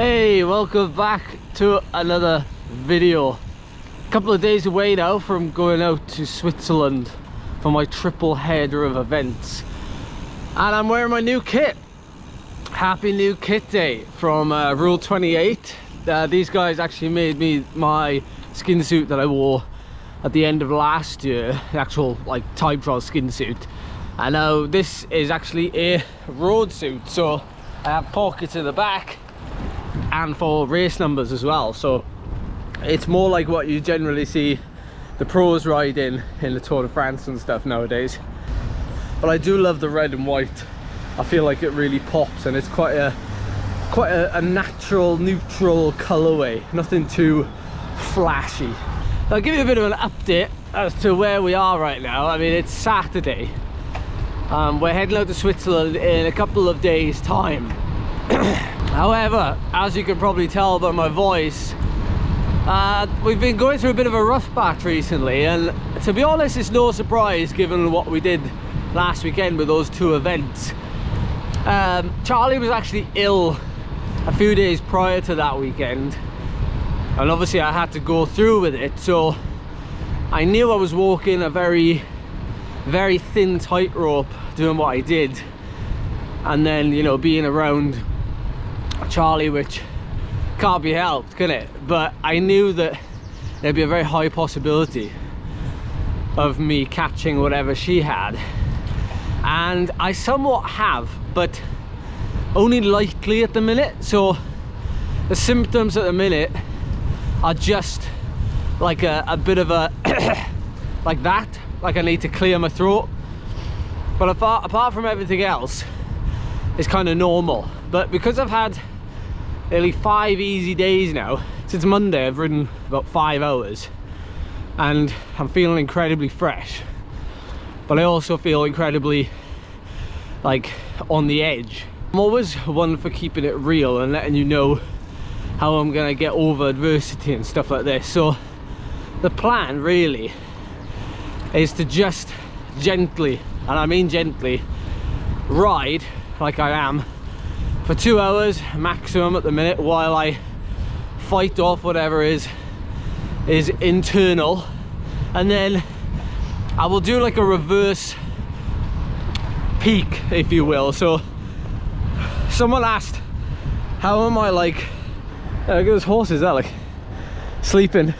Hey, welcome back to another video. A couple of days away now from going out to Switzerland for my triple header of events, and I'm wearing my new kit. Happy new kit day from Rule 28. These guys actually made me my skin suit that I wore at the end of last year, the actual like time trial skin suit. And now this is actually a road suit, so I have pockets in the back and for race numbers as well, so it's more like what you generally see the pros ride in the Tour de France and stuff nowadays. But I do love the red and white. I feel like it really pops, and it's quite a natural neutral colorway, nothing too flashy. I'll give you a bit of an update as to where we are right now. I mean, it's Saturday. We're heading out to Switzerland in a couple of days time. However, as you can probably tell by my voice, we've been going through a bit of a rough patch recently, and to be honest, it's no surprise given what we did last weekend with those two events. Charlie was actually ill a few days prior to that weekend, and obviously I had to go through with it, so I knew I was walking a very thin tightrope doing what I did, and then, you know, being around Charlie, which can't be helped, can it? But I knew that there'd be a very high possibility of me catching whatever she had, and I somewhat have, but only lightly at the minute. So the symptoms at the minute are just like a bit of a like that, like I need to clear my throat, but apart from everything else, it's kind of normal. But because I've had nearly 5 easy days now, since Monday I've ridden about 5 hours, and I'm feeling incredibly fresh, but I also feel incredibly like on the edge. I'm always one for keeping it real and letting you know how I'm gonna get over adversity and stuff like this. So the plan really is to just gently, and I mean gently, ride like I am for 2 hours maximum at the minute, while I fight off whatever is internal, and then I will do like a reverse peak, if you will. So someone asked, how am I like, look at those horses, they're like sleeping.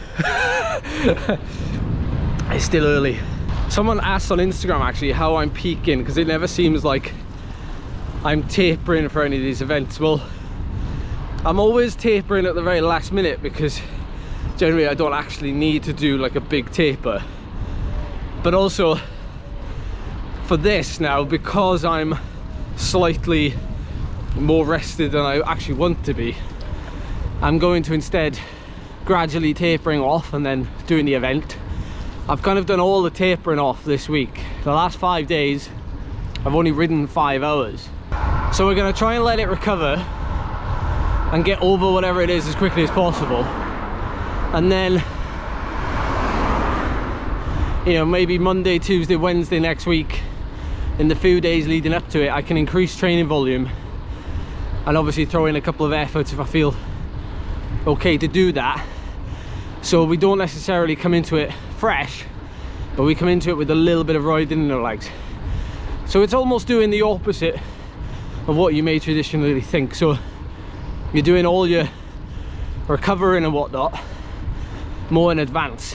It's still early. Someone asked on Instagram actually how I'm peaking, because it never seems like I'm tapering for any of these events. Well, I'm always tapering at the very last minute, because generally I don't actually need to do like a big taper. But also for this now, because I'm slightly more rested than I actually want to be, I'm going to instead gradually tapering off and then doing the event. I've kind of done all the tapering off this week. The last 5 days I've only ridden 5 hours, so we're going to try and let it recover and get over whatever it is as quickly as possible, and then, you know, maybe Monday, Tuesday, Wednesday next week, in the few days leading up to it, I can increase training volume and obviously throw in a couple of efforts if I feel okay to do that, so we don't necessarily come into it fresh, but we come into it with a little bit of riding in our legs. So it's almost doing the opposite of what you may traditionally think. So you're doing all your recovering and whatnot more in advance.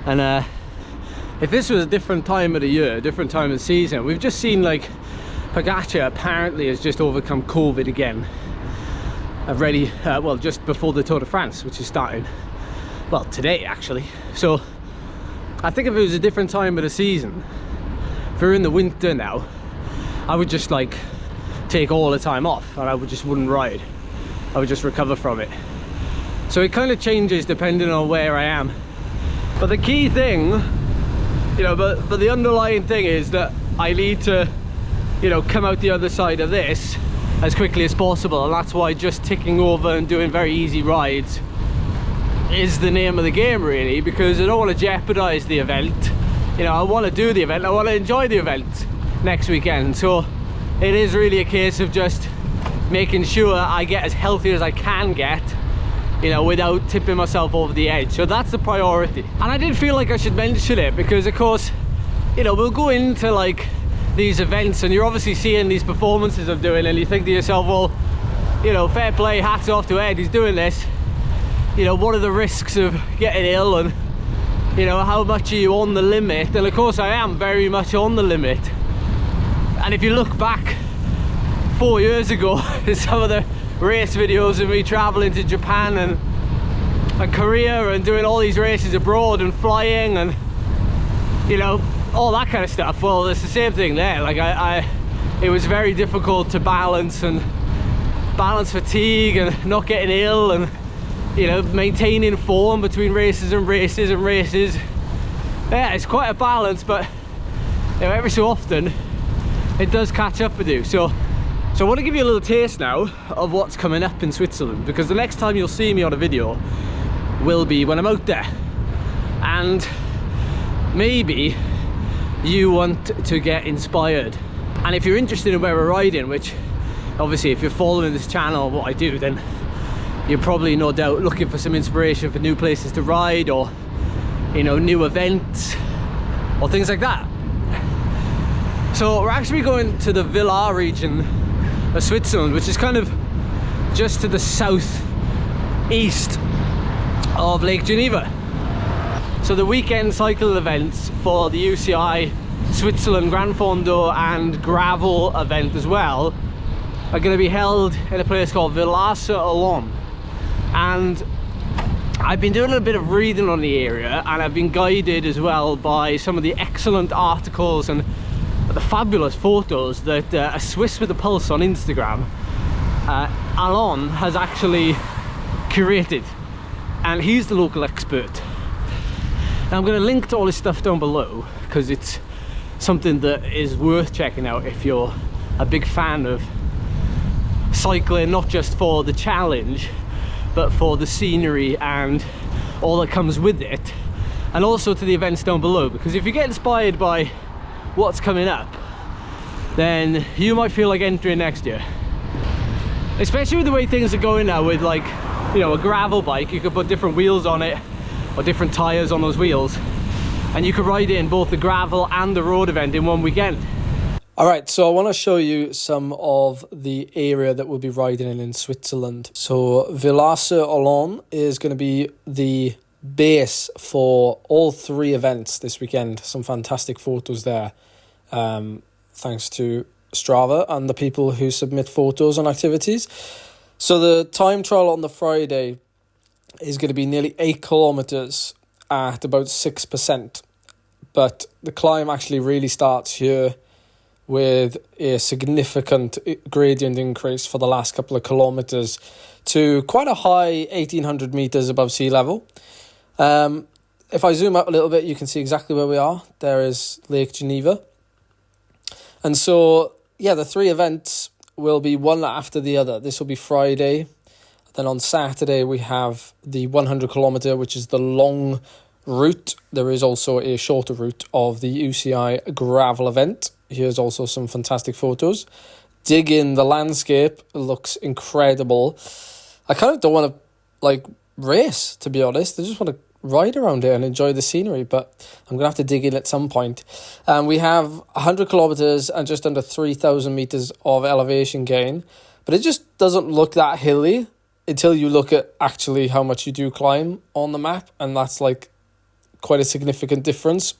And if this was a different time of the year, a different time of the season, we've just seen like Pogacar apparently has just overcome COVID again, already, well, just before the Tour de France, which is starting, well, today actually. So I think if it was a different time of the season, if we were in the winter now, I would just like take all the time off and I wouldn't ride. I would just recover from it. So it kind of changes depending on where I am. But the key thing, you know, but the underlying thing is that I need to, you know, come out the other side of this as quickly as possible, and that's why just ticking over and doing very easy rides is the name of the game, really, because I don't want to jeopardize the event. You know, I want to do the event, I want to enjoy the event next weekend, so it is really a case of just making sure I get as healthy as I can get, you know, without tipping myself over the edge. So that's the priority. And I did feel like I should mention it because, of course, you know, we'll go into like these events and you're obviously seeing these performances I'm doing, and you think to yourself, well, you know, fair play, hats off to Ed, he's doing this. You know, what are the risks of getting ill, and you know, how much are you on the limit? And of course I am very much on the limit. And if you look back 4 years ago some of the race videos of me traveling to Japan and Korea and doing all these races abroad and flying and, you know, all that kind of stuff, well, it's the same thing there. Like it was very difficult to balance fatigue and not getting ill, and you know, maintaining form between races and races and races. Yeah, it's quite a balance, but you know, every so often it does catch up with you. So I want to give you a little taste now of what's coming up in Switzerland, because the next time you'll see me on a video will be when I'm out there. And maybe you want to get inspired, and if you're interested in where we're riding, which obviously if you're following this channel, what I do, then you're probably no doubt looking for some inspiration for new places to ride, or you know, new events or things like that. So we're actually going to the Villars region of Switzerland, which is kind of just to the southeast of Lake Geneva. So the weekend cycle events for the UCI Switzerland Gran Fondo and gravel event as well are going to be held in a place called Villars-sur-Olon. And I've been doing a bit of reading on the area, and I've been guided as well by some of the excellent articles and the fabulous photos that a Swiss with a Pulse on Instagram, Alon, has actually curated, and he's the local expert. Now I'm going to link to all this stuff down below because it's something that is worth checking out if you're a big fan of cycling, not just for the challenge but for the scenery and all that comes with it, and also to the events down below. Because if you get inspired by what's coming up, then you might feel like entering next year, especially with the way things are going now. With, like, you know, a gravel bike, you could put different wheels on it or different tires on those wheels, and you could ride in both the gravel and the road event in one weekend. All right, so I want to show you some of the area that we'll be riding in Switzerland. So Villars-sur-Olon is going to be the base for all three events this weekend. Some fantastic photos there, thanks to Strava and the people who submit photos on activities. So the time trial on the Friday is going to be nearly 8 kilometers at about 6%. But the climb actually really starts here with a significant gradient increase for the last couple of kilometers to quite a high 1,800 meters above sea level. If I zoom out a little bit, you can see exactly where we are. There is Lake Geneva. And so, yeah, the three events will be one after the other. This will be Friday. Then on Saturday, we have the 100 kilometer, which is the long route. There is also a shorter route of the UCI gravel event. Here's also some fantastic photos. Dig in the landscape. It looks incredible. I kind of don't want to, like, race, to be honest. I just want to ride around here and enjoy the scenery, but I'm going to have to dig in at some point. We have 100 kilometers and just under 3,000 meters of elevation gain, but it just doesn't look that hilly until you look at actually how much you do climb on the map, and that's like quite a significant difference.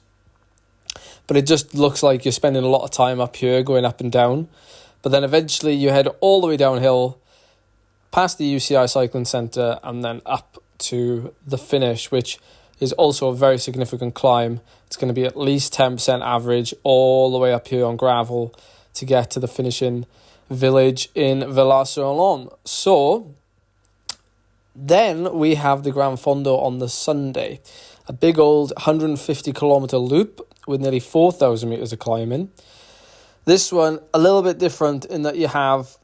But it just looks like you're spending a lot of time up here going up and down, but then eventually you head all the way downhill past the UCI Cycling Centre and then up to the finish, which is also a very significant climb. It's going to be at least 10% average all the way up here on gravel to get to the finishing village in Villars-sur-Olon. So then we have the Gran Fondo on the Sunday, a big old 150 kilometer loop with nearly 4,000 meters of climbing. This one a little bit different in that you have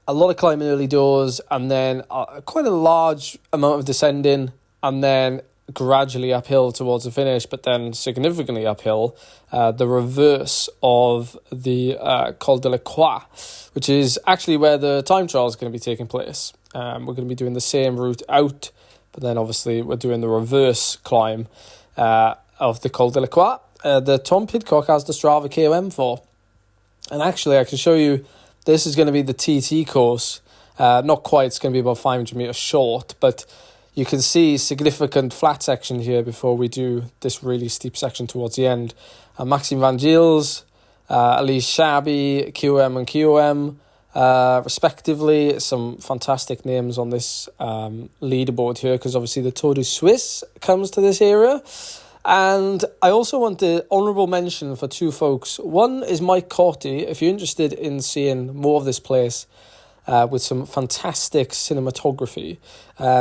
a lot of climbing early doors and then quite a large amount of descending and then gradually uphill towards the finish, but then significantly uphill, the reverse of the Col de la Croix, which is actually where the time trial is going to be taking place. We're going to be doing the same route out, but then obviously we're doing the reverse climb of the Col de la Croix. The Tom Pidcock has the Strava KOM for. And actually, I can show you, this is going to be the TT course. Not quite, it's going to be about 500 metres short, but you can see significant flat section here before we do this really steep section towards the end. Maxime Van Gils, Elise Chabi, QM and QM, respectively. Some fantastic names on this leaderboard here, because obviously the Tour de Suisse comes to this area. And I also want to honourable mention for two folks. One is Mike Corty. If you're interested in seeing more of this place with some fantastic cinematography,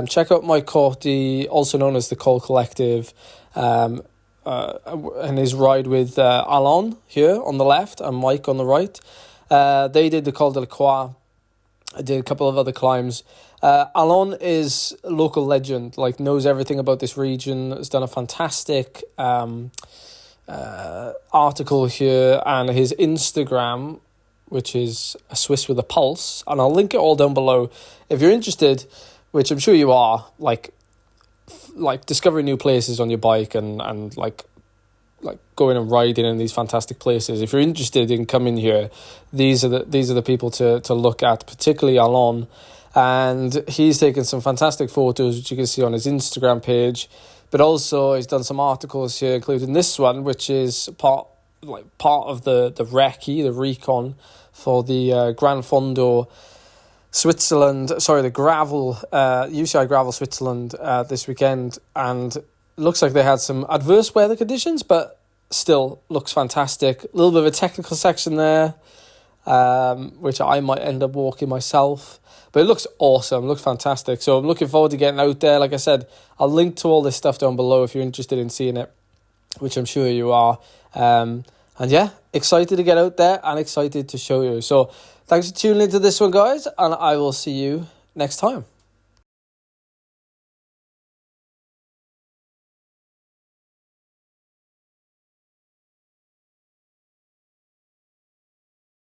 check out Mike Corty, also known as the Col Collective, and his ride with Alain here on the left and Mike on the right. They did the Col de la Croix. I did a couple of other climbs. Alain is a local legend, like knows everything about this region, has done a fantastic article here, and his Instagram, which is a Swiss with a pulse, and I'll link it all down below. If you're interested, which I'm sure you are, like discovering new places on your bike and like going and riding in these fantastic places. If you're interested in coming here, these are the people to look at, particularly Alain. And he's taken some fantastic photos, which you can see on his Instagram page. But also he's done some articles here, including this one, which is part of the recon for the Gran Fondo Switzerland. Sorry, the gravel UCI gravel Switzerland this weekend, and looks like they had some adverse weather conditions, but still looks fantastic. A little bit of a technical section there, which I might end up walking myself. But it looks awesome, looks fantastic. So I'm looking forward to getting out there. Like I said, I'll link to all this stuff down below if you're interested in seeing it, which I'm sure you are. And yeah, excited to get out there and excited to show you. So thanks for tuning into this one, guys, and I will see you next time.